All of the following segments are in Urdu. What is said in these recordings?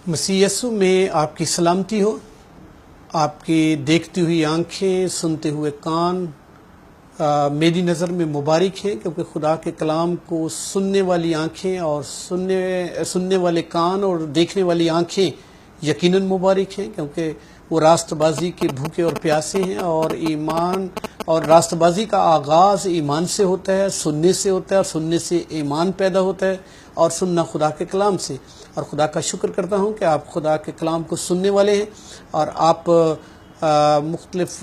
مسیح یسوع میں آپ کی سلامتی ہو۔ آپ کی دیکھتی ہوئی آنکھیں، سنتے ہوئے کان میری نظر میں مبارک ہیں، کیونکہ خدا کے کلام کو سننے والی آنکھیں اور سننے والے کان اور دیکھنے والی آنکھیں یقیناً مبارک ہیں، کیونکہ وہ راست بازی کے بھوکے اور پیاسے ہیں، اور ایمان اور راست بازی کا آغاز ایمان سے ہوتا ہے، سننے سے ہوتا ہے، اور سننے سے ایمان پیدا ہوتا ہے، اور سننا خدا کے کلام سے۔ اور خدا کا شکر کرتا ہوں کہ آپ خدا کے کلام کو سننے والے ہیں، اور آپ مختلف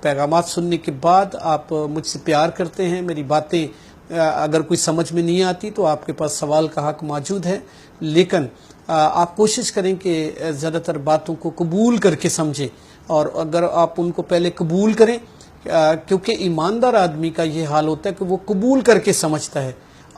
پیغامات سننے کے بعد آپ مجھ سے پیار کرتے ہیں۔ میری باتیں اگر کوئی سمجھ میں نہیں آتی تو آپ کے پاس سوال کا حق موجود ہے، لیکن آپ کوشش کریں کہ زیادہ تر باتوں کو قبول کر کے سمجھیں، اور اگر آپ ان کو پہلے قبول کریں، کیونکہ ایماندار آدمی کا یہ حال ہوتا ہے کہ وہ قبول کر کے سمجھتا ہے،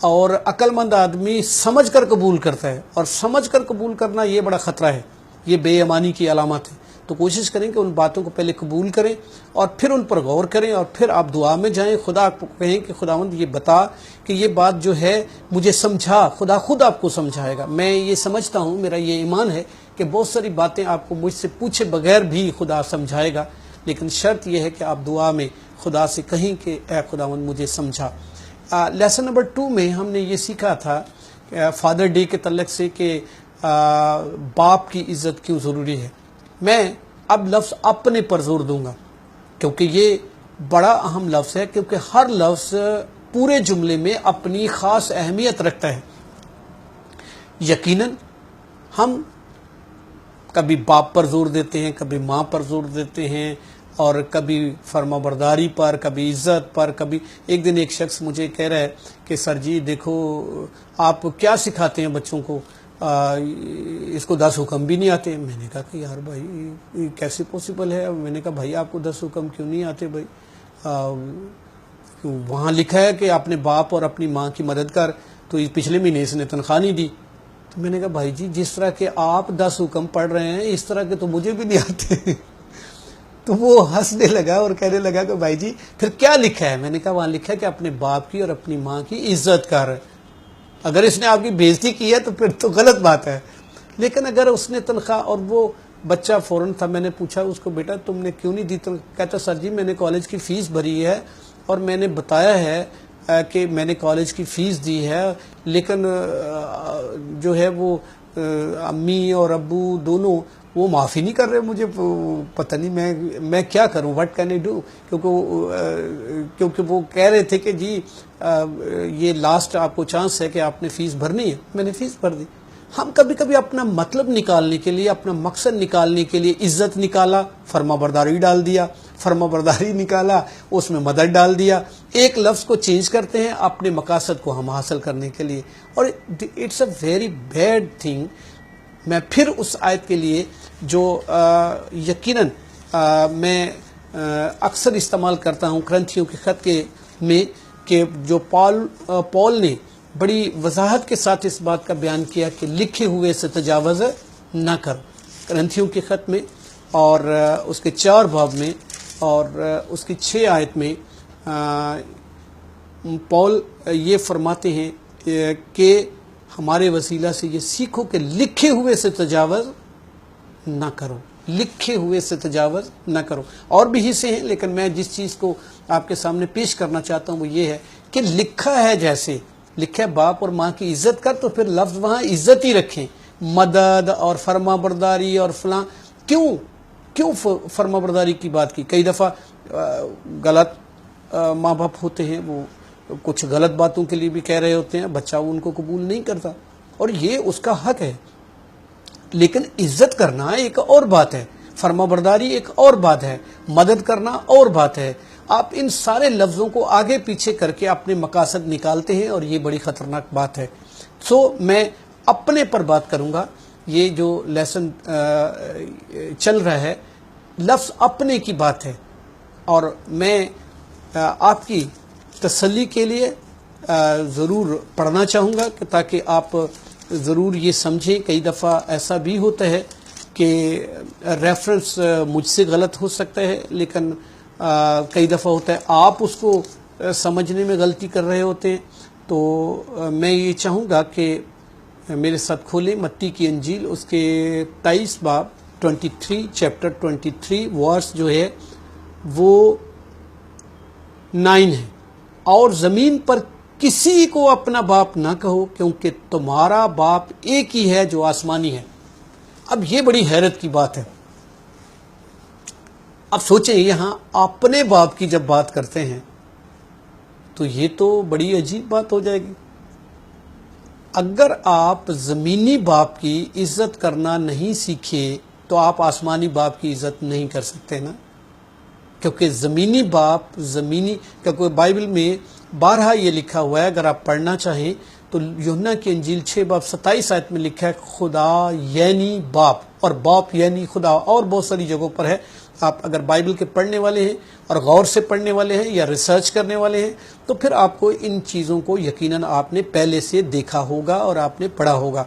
اور عقل مند آدمی سمجھ کر قبول کرتا ہے، اور سمجھ کر قبول کرنا یہ بڑا خطرہ ہے، یہ بے ایمانی کی علامت ہے۔ تو کوشش کریں کہ ان باتوں کو پہلے قبول کریں اور پھر ان پر غور کریں، اور پھر آپ دعا میں جائیں، خدا کو کہیں کہ خداوند یہ بتا کہ یہ بات جو ہے مجھے سمجھا۔ خدا خود آپ کو سمجھائے گا۔ میں یہ سمجھتا ہوں، میرا یہ ایمان ہے کہ بہت ساری باتیں آپ کو مجھ سے پوچھے بغیر بھی خدا سمجھائے گا، لیکن شرط یہ ہے کہ آپ دعا میں خدا سے کہیں کہ اے خداوند مجھے سمجھا۔ لیسن نمبر 2 میں ہم نے یہ سیکھا تھا فادر ڈے کے تعلق سے کہ باپ کی عزت کیوں ضروری ہے۔ میں اب لفظ اپنے پر زور دوں گا، کیونکہ یہ بڑا اہم لفظ ہے، کیونکہ ہر لفظ پورے جملے میں اپنی خاص اہمیت رکھتا ہے۔ یقیناً ہم کبھی باپ پر زور دیتے ہیں، کبھی ماں پر زور دیتے ہیں، اور کبھی فرما برداری پر، کبھی عزت پر، کبھی ایک دن ایک شخص مجھے کہہ رہا ہے کہ سر جی دیکھو آپ کیا سکھاتے ہیں بچوں کو، اس کو 10 حکم بھی نہیں آتے۔ میں نے کہا کہ یار بھائی کیسے پوسیبل ہے؟ میں نے کہا بھائی آپ کو 10 حکم کیوں نہیں آتے بھائی؟ وہاں لکھا ہے کہ اپنے باپ اور اپنی ماں کی مدد کر، تو پچھلے مہینے اس نے تنخواہ نہیں دی۔ تو میں نے کہا بھائی جی جس طرح کے آپ 10 حکم پڑھ رہے ہیں اس طرح کے تو مجھے بھی نہیں آتے۔ تو وہ ہنسنے لگا اور کہنے لگا کہ بھائی جی پھر کیا لکھا ہے؟ میں نے کہا وہاں لکھا ہے کہ اپنے باپ کی اور اپنی ماں کی عزت کر۔ اگر اس نے آپ کی بےزتی کی ہے تو پھر تو غلط بات ہے، لیکن اگر اس نے تنخواہ، اور وہ بچہ فوراً تھا، میں نے پوچھا اس کو بیٹا تم نے کیوں نہیں دی؟ کہتا سر جی میں نے کالج کی فیس بھری ہے اور میں نے بتایا ہے کہ میں نے کالج کی فیس دی ہے، لیکن جو ہے وہ امی اور ابو دونوں وہ معافی نہیں کر رہے مجھے، پتہ نہیں میں کیا کروں، واٹ کین آئی ڈو؟ کیونکہ وہ کہہ رہے تھے کہ جی یہ لاسٹ آپ کو چانس ہے کہ آپ نے فیس بھرنی ہے۔ میں نے فیس بھر دی۔ ہم کبھی کبھی اپنا مطلب نکالنے کے لیے، اپنا مقصد نکالنے کے لیے عزت نکالا، فرما برداری ڈال دیا، فرما برداری نکالا اس میں مدد ڈال دیا، ایک لفظ کو چینج کرتے ہیں اپنے مقاصد کو ہم حاصل کرنے کے لیے، اور it's a very bad thing. میں پھر اس آیت کے لیے جو یقیناً میں اکثر استعمال کرتا ہوں کرنتھیوں کے خط میں، کہ جو پال نے بڑی وضاحت کے ساتھ اس بات کا بیان کیا کہ لکھے ہوئے سے تجاوز نہ کرو، کرنتھیوں کے خط میں اور اس کے 4 باب میں اور اس کی 6 آیت میں پال یہ فرماتے ہیں کہ ہمارے وسیلہ سے یہ سیکھو کہ لکھے ہوئے سے تجاوز نہ کرو، لکھے ہوئے سے تجاوز نہ کرو۔ اور بھی حصے ہیں، لیکن میں جس چیز کو آپ کے سامنے پیش کرنا چاہتا ہوں وہ یہ ہے کہ لکھا ہے، جیسے لکھا ہے باپ اور ماں کی عزت کر، تو پھر لفظ وہاں عزت ہی رکھیں، مدد اور فرما برداری اور فلاں۔ کیوں فرما برداری کی بات کی؟ کئی دفعہ غلط ماں باپ ہوتے ہیں، وہ کچھ غلط باتوں کے لیے بھی کہہ رہے ہوتے ہیں، بچہ ان کو قبول نہیں کرتا، اور یہ اس کا حق ہے، لیکن عزت کرنا ایک اور بات ہے، فرما برداری ایک اور بات ہے، مدد کرنا اور بات ہے۔ آپ ان سارے لفظوں کو آگے پیچھے کر کے اپنے مقاصد نکالتے ہیں، اور یہ بڑی خطرناک بات ہے۔ میں اپنے پر بات کروں گا۔ یہ جو لیسن چل رہا ہے لفظ اپنے کی بات ہے، اور میں آپ کی تسلی کے لیے ضرور پڑھنا چاہوں گا کہ تاکہ آپ ضرور یہ سمجھیں۔ کئی دفعہ ایسا بھی ہوتا ہے کہ ریفرنس مجھ سے غلط ہو سکتا ہے، لیکن کئی دفعہ ہوتا ہے آپ اس کو سمجھنے میں غلطی کر رہے ہوتے ہیں، تو میں یہ چاہوں گا کہ میرے ساتھ کھولیں متی کی انجیل، اس کے 23 باب 23 چیپٹر 23 ورس جو ہے وہ 9 ہے۔ اور زمین پر کسی کو اپنا باپ نہ کہو، کیونکہ تمہارا باپ ایک ہی ہے جو آسمانی ہے۔ اب یہ بڑی حیرت کی بات ہے۔ اب سوچیں، یہاں اپنے باپ کی جب بات کرتے ہیں تو یہ تو بڑی عجیب بات ہو جائے گی۔ اگر آپ زمینی باپ کی عزت کرنا نہیں سیکھے تو آپ آسمانی باپ کی عزت نہیں کر سکتے نا، کیونکہ زمینی باپ کیونکہ بائبل میں بارہا یہ لکھا ہوا ہے، اگر آپ پڑھنا چاہیں تو یوحنا کی انجیل 6 باب 27 آیت میں لکھا ہے خدا یعنی باپ، اور باپ یعنی خدا، اور بہت ساری جگہوں پر ہے۔ آپ اگر بائبل کے پڑھنے والے ہیں اور غور سے پڑھنے والے ہیں یا ریسرچ کرنے والے ہیں تو پھر آپ کو ان چیزوں کو یقیناً آپ نے پہلے سے دیکھا ہوگا اور آپ نے پڑھا ہوگا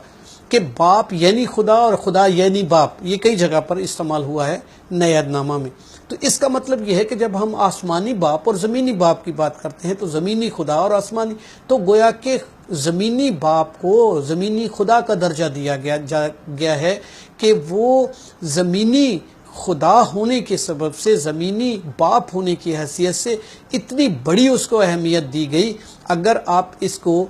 کہ باپ یعنی خدا اور خدا یعنی باپ، یہ کئی جگہ پر استعمال ہوا ہے نئے عہد نامہ میں۔ تو اس کا مطلب یہ ہے کہ جب ہم آسمانی باپ اور زمینی باپ کی بات کرتے ہیں تو زمینی خدا اور آسمانی، تو گویا کہ زمینی باپ کو زمینی خدا کا درجہ دیا گیا ہے کہ وہ زمینی خدا ہونے کے سبب سے، زمینی باپ ہونے کی حیثیت سے اتنی بڑی اس کو اہمیت دی گئی۔ اگر آپ اس کو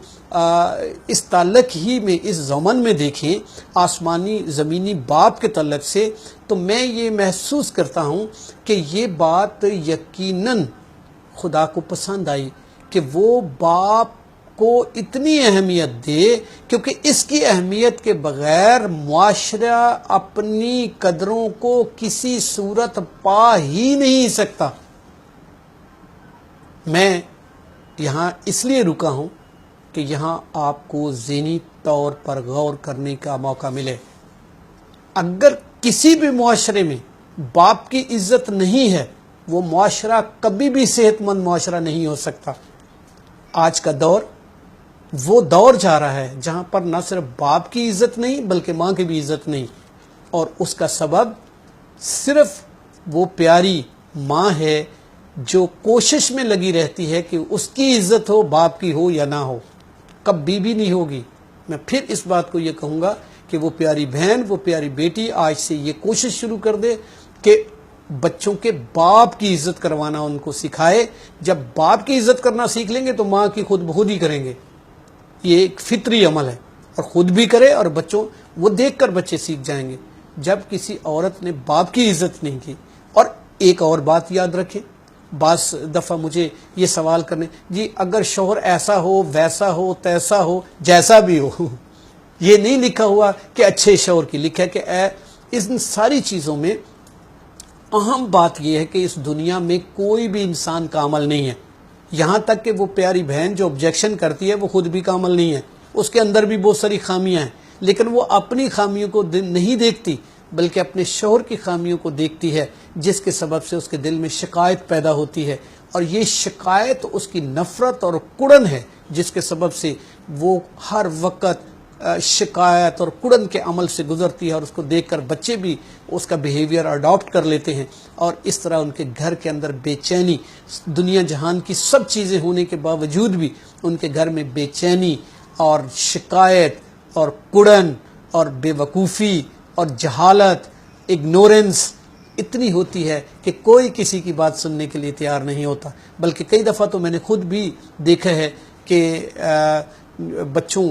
اس تعلق ہی میں، اس ضمن میں دیکھیں آسمانی زمینی باپ کے تعلق سے، تو میں یہ محسوس کرتا ہوں کہ یہ بات یقیناً خدا کو پسند آئی کہ وہ باپ کو اتنی اہمیت دے، کیونکہ اس کی اہمیت کے بغیر معاشرہ اپنی قدروں کو کسی صورت پا ہی نہیں سکتا۔ میں یہاں اس لیے رکا ہوں کہ یہاں آپ کو ذہنی طور پر غور کرنے کا موقع ملے۔ اگر کسی بھی معاشرے میں باپ کی عزت نہیں ہے، وہ معاشرہ کبھی بھی صحت مند معاشرہ نہیں ہو سکتا۔ آج کا دور وہ دور جا رہا ہے جہاں پر نہ صرف باپ کی عزت نہیں بلکہ ماں کی بھی عزت نہیں، اور اس کا سبب صرف وہ پیاری ماں ہے جو کوشش میں لگی رہتی ہے کہ اس کی عزت ہو، باپ کی ہو یا نہ ہو، کبھی بھی نہیں ہوگی۔ میں پھر اس بات کو یہ کہوں گا کہ وہ پیاری بہن، وہ پیاری بیٹی آج سے یہ کوشش شروع کر دے کہ بچوں کے باپ کی عزت کروانا ان کو سکھائے۔ جب باپ کی عزت کرنا سیکھ لیں گے تو ماں کی خود بخود ہی کریں گے۔ یہ ایک فطری عمل ہے، اور خود بھی کرے اور بچوں وہ دیکھ کر بچے سیکھ جائیں گے۔ جب کسی عورت نے باپ کی عزت نہیں کی، اور ایک اور بات یاد رکھیں، بعض دفعہ مجھے یہ سوال کرنے، جی اگر شوہر ایسا ہو، ویسا ہو، تیسا ہو، جیسا بھی ہو، یہ نہیں لکھا ہوا کہ اچھے شوہر کی، لکھا ہے کہ ان ساری چیزوں میں اہم بات یہ ہے کہ اس دنیا میں کوئی بھی انسان کامل نہیں ہے۔ یہاں تک کہ وہ پیاری بہن جو آبجیکشن کرتی ہے وہ خود بھی کامل نہیں ہے، اس کے اندر بھی بہت ساری خامیاں ہیں، لیکن وہ اپنی خامیوں کو نہیں دیکھتی بلکہ اپنے شوہر کی خامیوں کو دیکھتی ہے، جس کے سبب سے اس کے دل میں شکایت پیدا ہوتی ہے، اور یہ شکایت اس کی نفرت اور کڑن ہے، جس کے سبب سے وہ ہر وقت شکایت اور کڑن کے عمل سے گزرتی ہے، اور اس کو دیکھ کر بچے بھی اس کا بیہیویئر اڈاپٹ کر لیتے ہیں، اور اس طرح ان کے گھر کے اندر بے چینی، دنیا جہان کی سب چیزیں ہونے کے باوجود بھی ان کے گھر میں بے چینی اور شکایت اور کڑن اور بے وقوفی اور جہالت، اگنورنس اتنی ہوتی ہے کہ کوئی کسی کی بات سننے کے لیے تیار نہیں ہوتا۔ بلکہ کئی دفعہ تو میں نے خود بھی دیکھا ہے کہ بچوں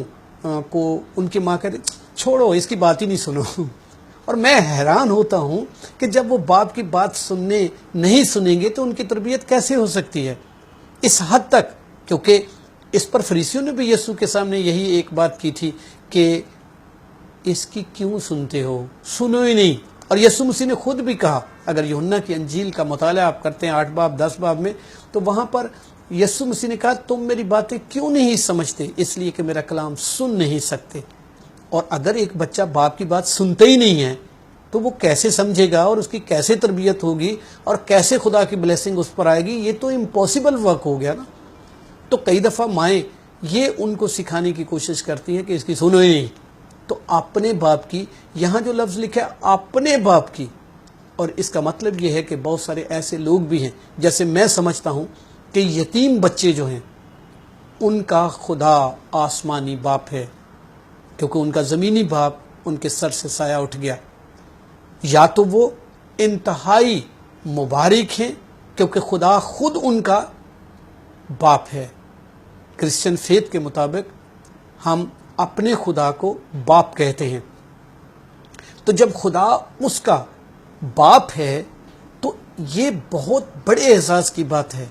کو ان کی ماں کہتے چھوڑو اس کی بات ہی نہیں سنو، اور میں حیران ہوتا ہوں کہ جب وہ باپ کی بات نہیں سنیں گے تو ان کی تربیت کیسے ہو سکتی ہے اس حد تک۔ کیونکہ اس پر فریسیوں نے بھی یسوع کے سامنے یہی ایک بات کی تھی کہ اس کی کیوں سنتے ہو، سنو ہی نہیں۔ اور یسوع مسیح نے خود بھی کہا، اگر یوحنا کی انجیل کا مطالعہ آپ کرتے ہیں 8 باب 10 باب میں، تو وہاں پر یسوع مسیح نے کہا تم میری باتیں کیوں نہیں سمجھتے، اس لیے کہ میرا کلام سن نہیں سکتے۔ اور اگر ایک بچہ باپ کی بات سنتا ہی نہیں ہے تو وہ کیسے سمجھے گا، اور اس کی کیسے تربیت ہوگی، اور کیسے خدا کی بلیسنگ اس پر آئے گی؟ یہ تو امپاسبل ورک ہو گیا نا۔ تو کئی دفعہ مائیں یہ ان کو سکھانے کی کوشش کرتی ہیں کہ اس کی سنو ہی نہیں، تو اپنے باپ کی، یہاں جو لفظ لکھا ہے اپنے باپ کی، اور اس کا مطلب یہ ہے کہ بہت سارے ایسے لوگ بھی ہیں، جیسے میں سمجھتا ہوں کہ یتیم بچے جو ہیں ان کا خدا آسمانی باپ ہے، کیونکہ ان کا زمینی باپ ان کے سر سے سایہ اٹھ گیا. یا تو وہ انتہائی مبارک ہیں کیونکہ خدا خود ان کا باپ ہے. کرسچن فیتھ کے مطابق ہم اپنے خدا کو باپ کہتے ہیں. تو جب خدا اس کا باپ ہے تو یہ بہت بڑے اعزاز کی بات ہے,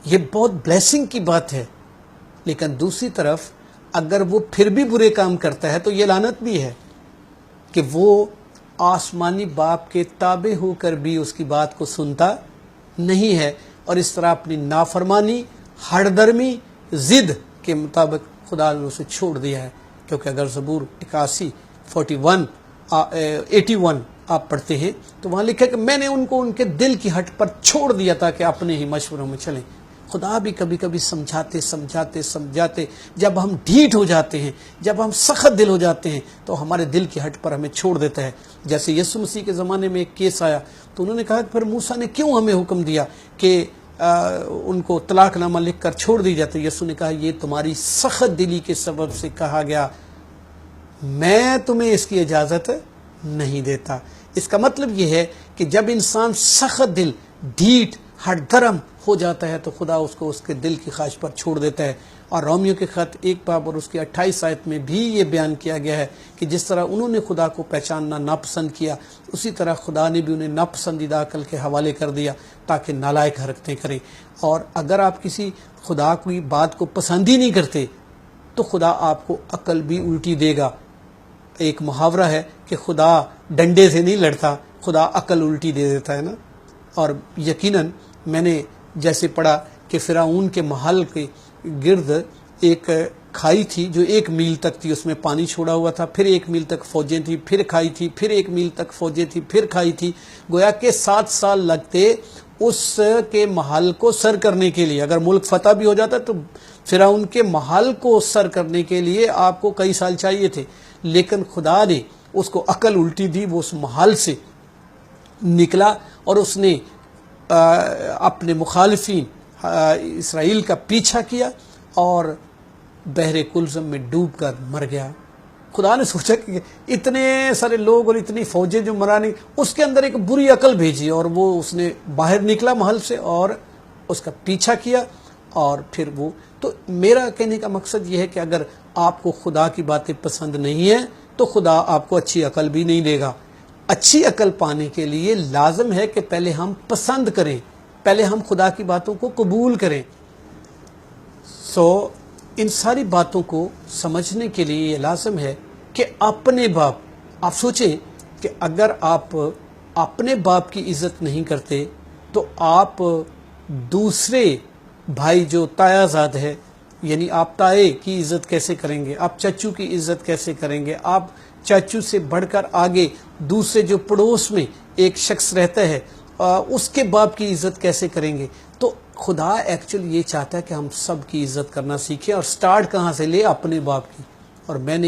یہ بہت بلیسنگ کی بات ہے. لیکن دوسری طرف اگر وہ پھر بھی برے کام کرتا ہے تو یہ لعنت بھی ہے کہ وہ آسمانی باپ کے تابع ہو کر بھی اس کی بات کو سنتا نہیں ہے, اور اس طرح اپنی نافرمانی, ہٹ درمی, ضد کے مطابق خدا نے اسے چھوڑ دیا ہے. کیونکہ اگر زبور 81 آپ پڑھتے ہیں تو وہاں لکھا کہ میں نے ان کو ان کے دل کی ہٹ پر چھوڑ دیا تھا کہ اپنے ہی مشوروں میں چلیں. خدا بھی کبھی کبھی سمجھاتے جب ہم ڈھیٹ ہو جاتے ہیں, جب ہم سخت دل ہو جاتے ہیں تو ہمارے دل کی ہٹ پر ہمیں چھوڑ دیتا ہے. جیسے یسوع مسیح کے زمانے میں ایک کیس آیا تو انہوں نے کہا کہ پھر موسیٰ نے کیوں ہمیں حکم دیا کہ ان کو طلاق نامہ لکھ کر چھوڑ دی جاتی. یسوع نے کہا یہ تمہاری سخت دلی کے سبب سے کہا گیا, میں تمہیں اس کی اجازت نہیں دیتا. اس کا مطلب یہ ہے کہ جب انسان سخت دل, ڈھیٹ, ہٹ درم ہو جاتا ہے تو خدا اس کو اس کے دل کی خواہش پر چھوڑ دیتا ہے. اور رومیو کے خط 1 باب اور اس کی 28 آیت میں بھی یہ بیان کیا گیا ہے کہ جس طرح انہوں نے خدا کو پہچاننا ناپسند کیا, اسی طرح خدا نے بھی انہیں ناپسندیدہ عقل کے حوالے کر دیا تاکہ نالائق حرکتیں کریں. اور اگر آپ کسی خدا کی بات کو پسند ہی نہیں کرتے تو خدا آپ کو عقل بھی الٹی دے گا. ایک محاورہ ہے کہ خدا ڈنڈے سے نہیں لڑتا, خدا عقل الٹی دے دیتا ہے نا. اور یقیناً میں نے جیسے پڑھا کہ فرعون کے محل کے گرد ایک کھائی تھی جو 1 میل تک تھی, اس میں پانی چھوڑا ہوا تھا, پھر 1 میل تک فوجیں تھی, پھر کھائی تھی, پھر 1 میل تک فوجیں تھی, پھر کھائی تھی. گویا کہ 7 سال لگتے اس کے محل کو سر کرنے کے لیے. اگر ملک فتح بھی ہو جاتا تو فرعون کے محل کو سر کرنے کے لیے آپ کو کئی سال چاہیے تھے. لیکن خدا نے اس کو عقل الٹی دی, وہ اس محل سے نکلا اور اس نے اپنے مخالفین اسرائیل کا پیچھا کیا اور بحر کلزم میں ڈوب کر مر گیا. خدا نے سوچا کہ اتنے سارے لوگ اور اتنی فوجیں جو مرانی, اس کے اندر ایک بری عقل بھیجی اور وہ اس نے باہر نکلا محل سے اور اس کا پیچھا کیا. اور پھر وہ تو میرا کہنے کا مقصد یہ ہے کہ اگر آپ کو خدا کی باتیں پسند نہیں ہیں تو خدا آپ کو اچھی عقل بھی نہیں دے گا. اچھی عقل پانے کے لیے لازم ہے کہ پہلے ہم پسند کریں, پہلے ہم خدا کی باتوں کو قبول کریں. ان ساری باتوں کو سمجھنے کے لیے یہ لازم ہے کہ اپنے باپ, آپ سوچیں کہ اگر آپ اپنے باپ کی عزت نہیں کرتے تو آپ دوسرے بھائی جو تایا زاد ہے, یعنی آپ تائے کی عزت کیسے کریں گے, آپ چچو کی عزت کیسے کریں گے, آپ چچو سے بڑھ کر آگے دوسرے جو پڑوس میں ایک شخص رہتا ہے اس کے باپ کی عزت کیسے کریں گے. تو خدا ایکچولی یہ چاہتا ہے کہ ہم سب کی عزت کرنا سیکھیں, اور سٹارٹ کہاں سے لے, اپنے باپ کی. اور میں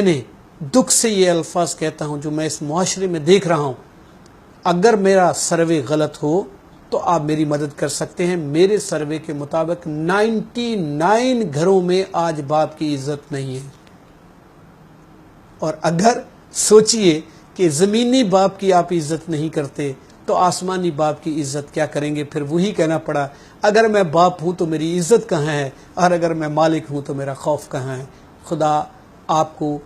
نے دکھ سے یہ الفاظ کہتا ہوں جو میں اس معاشرے میں دیکھ رہا ہوں. اگر میرا سروے غلط ہو تو آپ میری مدد کر سکتے ہیں. میرے سروے کے مطابق 99 گھروں میں آج باپ کی عزت نہیں ہے. اور اگر سوچئے کہ زمینی باپ کی آپ عزت نہیں کرتے تو آسمانی باپ کی عزت کیا کریں گے. پھر وہی کہنا پڑا, اگر میں باپ ہوں تو میری عزت کہاں ہے, اور اگر میں مالک ہوں تو میرا خوف کہاں ہے. خدا آپ کو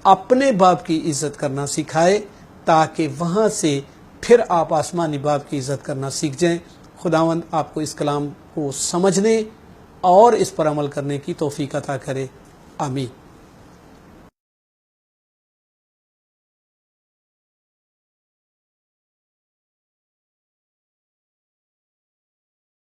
اپنے باپ کی عزت کرنا سکھائے تاکہ وہاں سے پھر آپ آسمانی باپ کی عزت کرنا سیکھ جائیں. خداوند آپ کو اس کلام کو سمجھنے اور اس پر عمل کرنے کی توفیق عطا کرے. آمین.